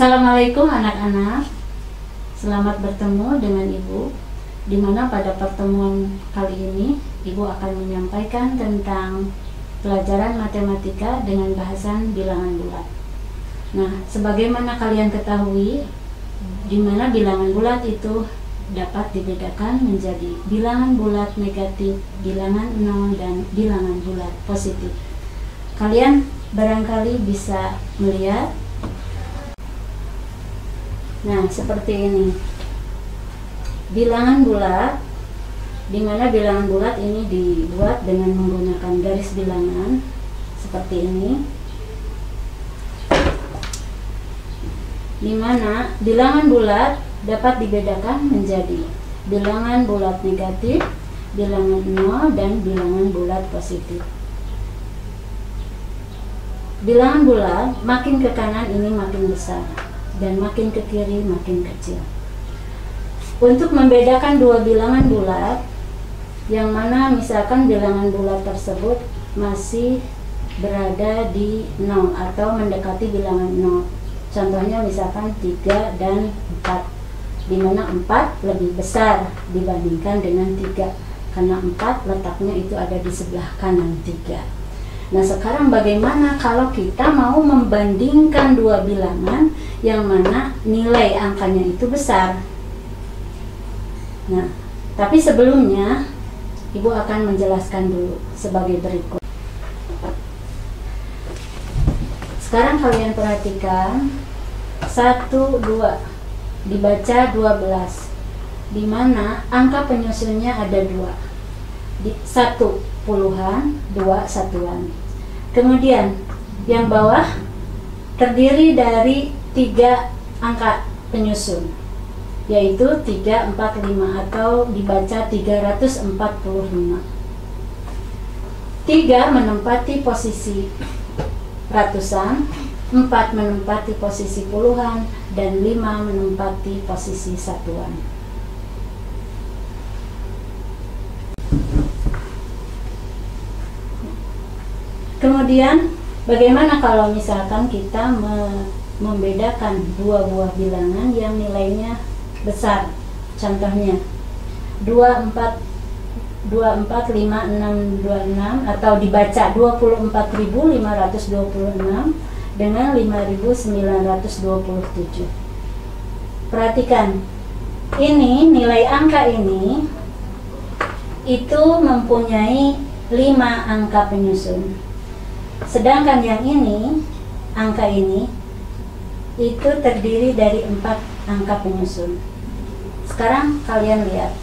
Assalamualaikum anak-anak. Selamat bertemu dengan Ibu, di mana pada pertemuan kali ini Ibu akan menyampaikan tentang pelajaran matematika dengan bahasan bilangan bulat. Nah, sebagaimana kalian ketahui, di mana bilangan bulat itu dapat dibedakan menjadi bilangan bulat negatif, bilangan nol, dan bilangan bulat positif. Kalian barangkali bisa melihat. Nah, seperti ini. Bilangan bulat, di mana bilangan bulat ini dibuat dengan menggunakan garis bilangan seperti ini. Di mana bilangan bulat dapat dibedakan menjadi bilangan bulat negatif, bilangan nol, dan bilangan bulat positif. Bilangan bulat makin ke kanan ini makin besar, dan makin ke kiri makin kecil. Untuk membedakan dua bilangan bulat, yang mana misalkan bilangan bulat tersebut masih berada di 0 atau mendekati bilangan 0. Contohnya misalkan 3 dan 4, di mana 4 lebih besar dibandingkan dengan 3, karena 4 letaknya itu ada di sebelah kanan 3. Nah, sekarang bagaimana kalau kita mau membandingkan dua bilangan yang mana nilai angkanya itu besar? Nah, tapi sebelumnya Ibu akan menjelaskan dulu sebagai berikut. Sekarang kalian perhatikan 1, 2 dibaca 12, di mana angka penyusunnya ada 2. 1 puluhan, 2 satuan. Kemudian yang bawah terdiri dari 3 angka penyusun, yaitu 3, 4, 5 atau dibaca 345. 3 menempati posisi ratusan, 4 menempati posisi puluhan, dan 5 menempati posisi satuan. Kemudian bagaimana kalau misalkan kita membedakan dua buah bilangan yang nilainya besar? Contohnya 2, 4, 5, 6, 26 atau dibaca 24.526 dengan 5.927. Perhatikan, ini nilai angka ini itu mempunyai 5 angka penyusun. Sedangkan yang ini, angka ini itu terdiri dari 4 angka penyusun. Sekarang kalian lihat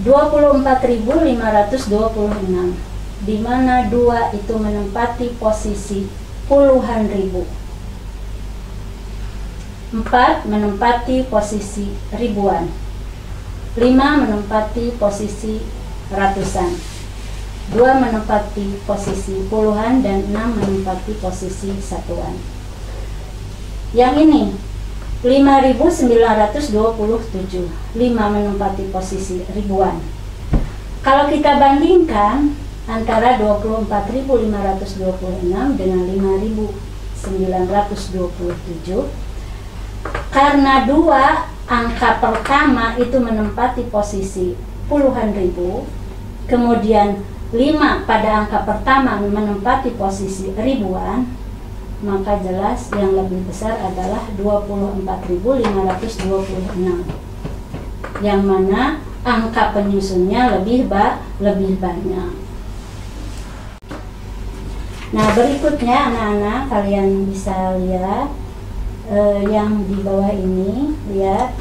24.526, di mana 2 itu menempati posisi puluhan ribu, 4 menempati posisi ribuan, 5 menempati posisi ratusan, 2 menempati posisi puluhan, dan 6 menempati posisi satuan. Yang ini 5.927, 5 menempati posisi ribuan. Kalau kita bandingkan antara 24.526 dengan 5.927, karena 2 angka pertama itu menempati posisi puluhan ribu, kemudian 5 pada angka pertama menempati posisi ribuan, maka jelas yang lebih besar adalah 24.526, yang mana angka penyusunnya lebih banyak. Nah, berikutnya anak-anak kalian bisa lihat yang di bawah ini. Lihat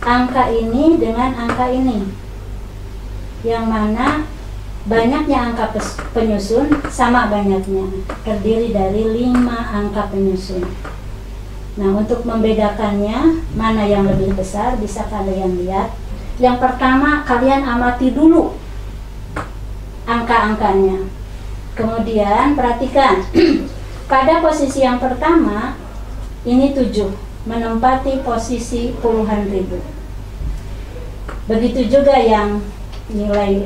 angka ini dengan angka ini, yang mana banyaknya angka penyusun sama banyaknya, terdiri dari 5 angka penyusun. Nah, untuk membedakannya mana yang lebih besar bisa kalian lihat. Yang pertama, kalian amati dulu angka-angkanya. Kemudian perhatikan pada posisi yang pertama ini 7 menempati posisi puluhan ribu. Begitu juga yang nilai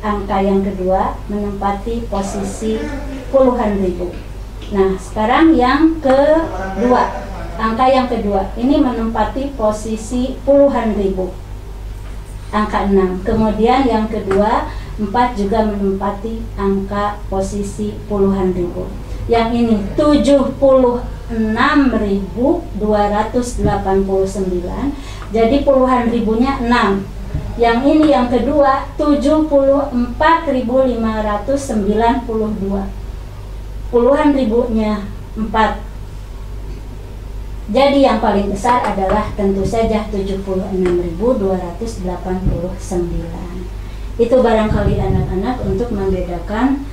angka yang kedua menempati posisi puluhan ribu. Nah, sekarang yang kedua, Angka yang kedua, ini menempati posisi puluhan ribu. Angka 6. Kemudian yang kedua, 4 juga menempati angka posisi puluhan ribu. Yang ini 76.289. Jadi puluhan ribunya 6. Yang ini yang kedua 74.592. Puluhan ribunya 4. Jadi yang paling besar adalah tentu saja 76.289. Itu barangkali anak-anak untuk membedakan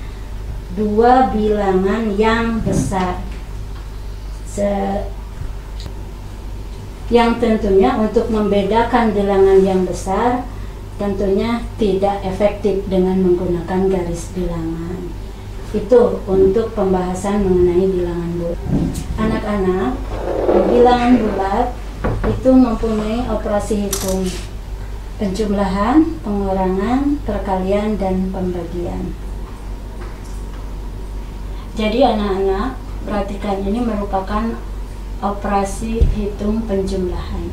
dua bilangan yang besar. Yang tentunya untuk membedakan bilangan yang besar tentunya tidak efektif dengan menggunakan garis bilangan. Itu untuk pembahasan mengenai bilangan bulat. Anak-anak, bilangan bulat itu mempunyai operasi hitung: penjumlahan, pengurangan, perkalian, dan pembagian. Jadi anak-anak, perhatikan, ini merupakan operasi hitung penjumlahan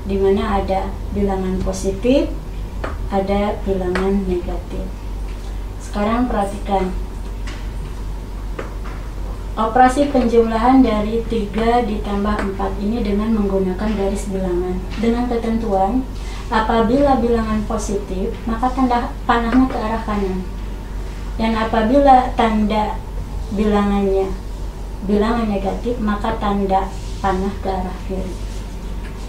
di mana ada bilangan positif, ada bilangan negatif. Sekarang perhatikan operasi penjumlahan dari 3 ditambah 4 ini dengan menggunakan garis bilangan dengan ketentuan apabila bilangan positif maka tanda panahnya ke arah kanan, dan apabila tanda bilangan negatif maka tanda panah ke arah kiri.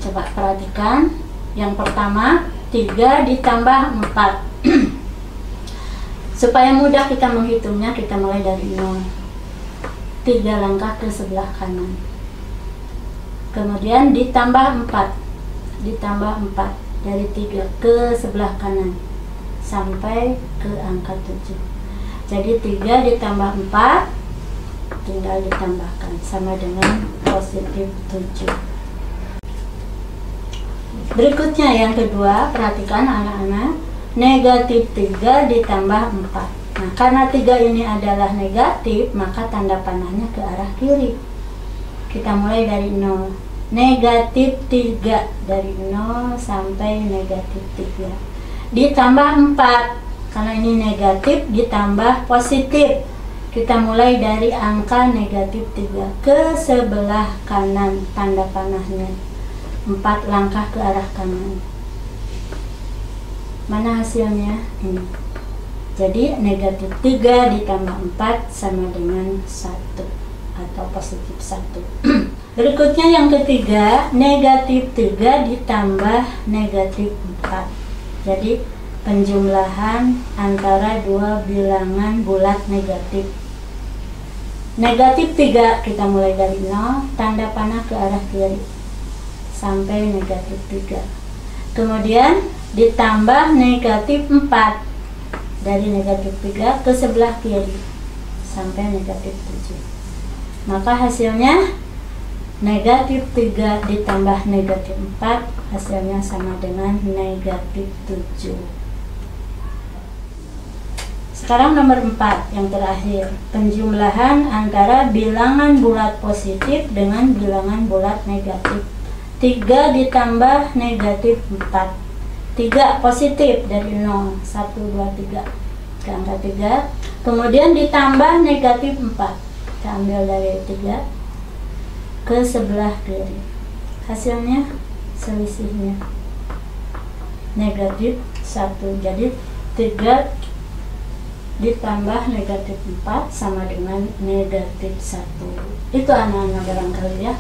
Coba perhatikan yang pertama, 3 ditambah 4. Supaya mudah kita menghitungnya, kita mulai dari 0, 3 langkah ke sebelah kanan, kemudian ditambah 4 dari 3 ke sebelah kanan sampai ke angka 7. Jadi 3 ditambah 4 tinggal ditambahkan sama dengan positif 7. Berikutnya yang kedua, perhatikan anak-anak, negatif 3 ditambah 4. Nah, karena 3 ini adalah negatif, maka tanda panahnya ke arah kiri. Kita mulai dari 0. Negatif 3, dari 0 sampai negatif 3. Ditambah 4, karena ini negatif ditambah positif. Kita mulai dari angka negatif 3 ke sebelah kanan, tanda panahnya 4 langkah ke arah kanan. Mana hasilnya? Ini. Jadi negatif 3 ditambah 4 sama dengan 1 atau positif 1. Berikutnya yang ketiga, negatif 3 ditambah negatif 4. Jadi penjumlahan antara dua bilangan bulat negatif. Negatif 3 kita mulai dari 0, tanda panah ke arah kiri sampai negatif 3. Kemudian ditambah negatif 4 dari negatif 3 ke sebelah kiri sampai negatif 7. Maka hasilnya negatif 3 ditambah negatif 4 hasilnya sama dengan negatif 7. Sekarang nomor 4 yang terakhir, penjumlahan antara bilangan bulat positif dengan bilangan bulat negatif. 3 ditambah negatif 4. 3 positif dari 0, 1, 2, 3 ke angka 3. Kemudian ditambah negatif 4. Kita ambil dari 3 ke sebelah kiri. Hasilnya selisihnya negatif 1. Jadi 3 ditambah negatif 4 sama dengan negatif 1. Itu anak-anak barangkali ya.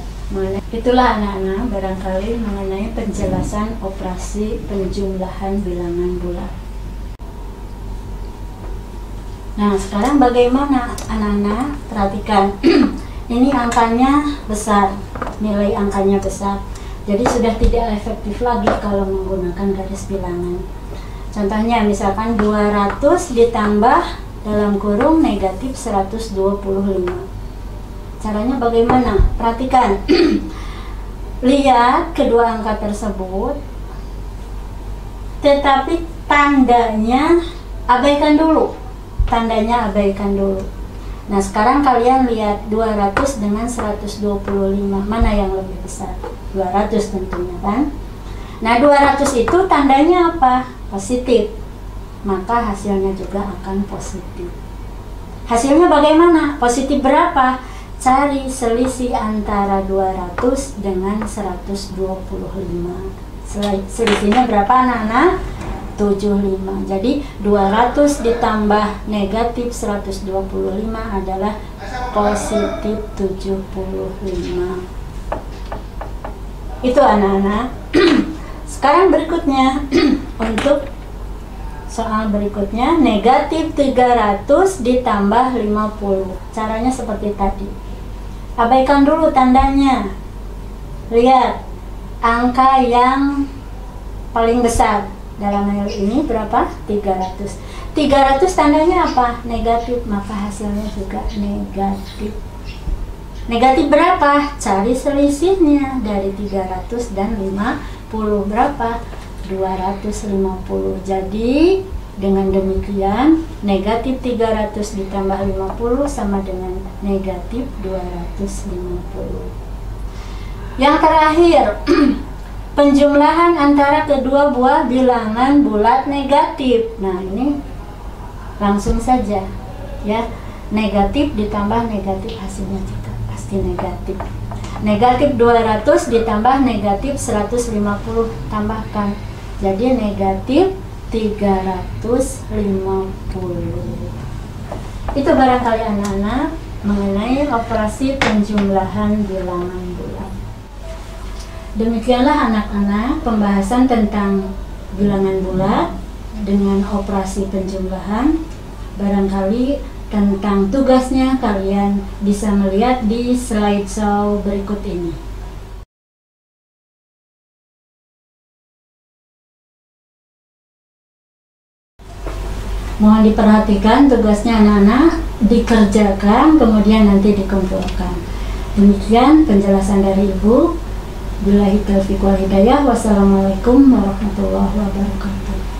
Itulah anak-anak barangkali mengenai penjelasan operasi penjumlahan bilangan bulat. Nah, sekarang bagaimana anak-anak? Perhatikan. Ini angkanya besar, nilai angkanya besar. Jadi sudah tidak efektif lagi kalau menggunakan garis bilangan. Contohnya misalkan 200 ditambah dalam kurung negatif 125. Caranya bagaimana? Perhatikan. Lihat kedua angka tersebut, tetapi tandanya abaikan dulu. Nah, sekarang kalian lihat 200 dengan 125, mana yang lebih besar? 200 tentunya kan? Nah, 200 itu tandanya apa? Positif. Maka hasilnya juga akan positif. Hasilnya bagaimana? Positif berapa? Cari selisih antara 200 dengan 125. Selisihnya berapa anak-anak? 75. Jadi 200 ditambah negatif 125 adalah positif 75. Itu anak-anak. Sekarang berikutnya untuk soal berikutnya, negatif 300 ditambah 50. Caranya seperti tadi. Abaikan dulu tandanya. Lihat angka yang paling besar. Dalam hal ini berapa? 300. 300 tandanya apa? Negatif, maka hasilnya juga negatif. Negatif berapa? Cari selisihnya dari 300 dan 50 berapa? 250. Jadi dengan demikian negatif 300 ditambah 50 sama dengan negatif 250. Yang terakhir, penjumlahan antara kedua buah bilangan bulat negatif. Nah, ini langsung saja ya. Negatif ditambah negatif hasilnya juga pasti negatif. Negatif 200 ditambah negatif 150, tambahkan. Jadi negatif 350. Itu barangkali anak-anak mengenai operasi penjumlahan bilangan bulat. Demikianlah anak-anak pembahasan tentang bilangan bulat dengan operasi penjumlahan. Barangkali tentang tugasnya kalian bisa melihat di slideshow berikut ini. Mohon diperhatikan tugasnya anak-anak, dikerjakan kemudian nanti dikumpulkan. Demikian penjelasan dari Ibu. Billahi taufiq wal hidayah. Wassalamualaikum warahmatullahi wabarakatuh.